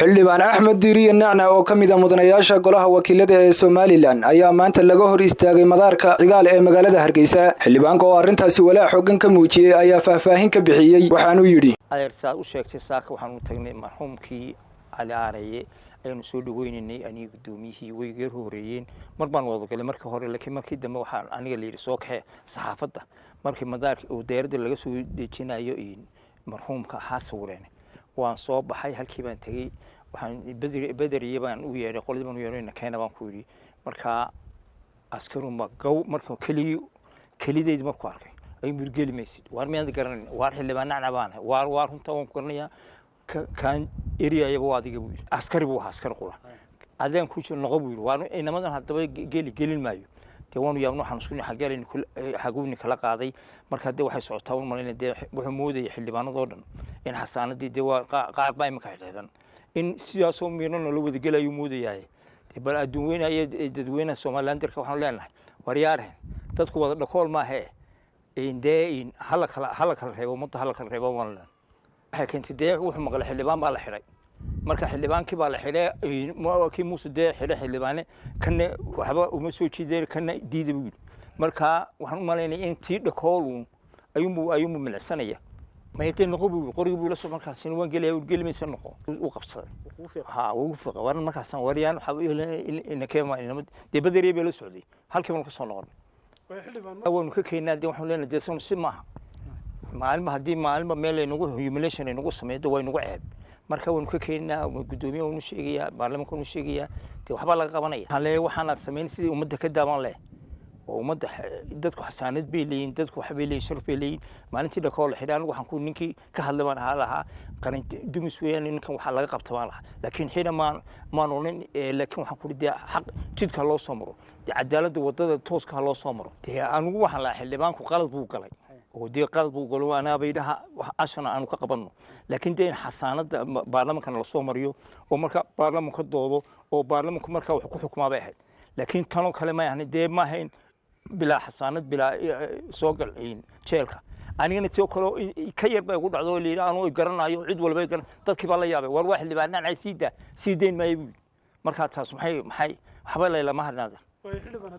xildhibaan Axmed Diiriye Nacna oo kamid ah mudanayaasha golaha wakiilada ee Somaliland ayaa maanta laga hor istaagay madaarka cigaal ee magaalada Hargeysa. xildhibaanka oo arintaasi walaac xooggan ka muujiyay ayaa faahfaahin ka bixiyay waxaanu yiri adeersaad u sheegtay saaka waxaan u tagnay marxuumkii Ali Aaraye aynu soo dhaweynay aniga gudoomiyihii way geer horeeyeen marbaan wada galay markii hore laakiin markii dambe waxaan aniga leeyahay soo kaxay saxaafadda markii madaarka oo deerada laga soo dejinayo marxuumka xasawireen waan soo baxay halkii baan tagay waxaan badariye baan u yeeray qoladii baan u yeeray keena baan ku yiri marka askaru ma gow marka kalideed markuu arkay ay murgeli maysid waar miyaan garanay waar xildhibaan Nacna baan waar runta waan qornaya kan area yaba adiga buu askari buu askar qula adeen ku jiro noqo buu waan inamadan hadaba gelin maayo waan yaabno waxaan suuqni xagalin xaguuni kala qaaday marka de waxay socotaa oo malayna de wuxuu moodayay xildhibaanadoo dhan in xasaanadii de waa qaar baa imka xidhan in sidaas oo miirno la wada gelayo moodayay de bal adduunweynaha dadweynaha Soomaaliland waxaan leenahay waryaareen dadku wada dhakool ma aha in hala kala reebo muddo hala kala reebo walaa waxa keentay de wuxuu maqlay xildhibaan baa la xiray marka xildhibaankii baa la xiray kii Muuse de xiray xildhibaane kan waxba uma soo jiiday kan diiday buu marka waxaan u maleynay in tii dhakool ayuu milcsanaya ma yaqeen noqobu qoriga buu la soo markaas in waan galay gelmaysa noqo uu qabsaday uu fiiqa waran markaas wariyaan waxa in keema de badariye baa la socday halkii marka soo noqon waan ka keenay de waxaan leenahay de si maaha maalma meel ay nagu humiliation ay nagu sameeyay way nagu ceeb marka waan ka keenaa gudoomiyaha uu sheegaya baarlamaanka uu sheegaya de waxba laga qabanaya waxaan sameeyay sidii ummadda ka daaban leh oo ummadda dadku xasaanad bay leeyihiin dadku wax bay leeyihiin sharaf bay leeyihiin maalintii dhakool xidhaan waxaan ku ninkii ka hadlay baan lahaa qaran dumis weeyaan ninkan waxa laga qabto baan lahaa laakiin xidha ma noolin laakiin waxaan ku dhigay xaq jidka loo soo maro cadaaladda wadada tooska loo soo maro anigu waxaan la xildhibaanku qalad buu galay oo de qalad buu galo ana baydaha ashana aanu ka qabanno laakiin de xasaanada baarlamaanka la soo mariyo oo marka baarlamaanka doodo oo baarlamaanku marka wax ku xukumaa bay ahayd laakiin tan kale ma yahay de ma hayn bila xasaanad bila soo galin jeelka anigana tii kale ka yar bay ugu dhacdo leeyahay aanu garanayo cid walba garan dadkii baa la yaabay war wax xildhibaan Nacna siideen maayo marka taas maxay waxba leeyla ma hadnaada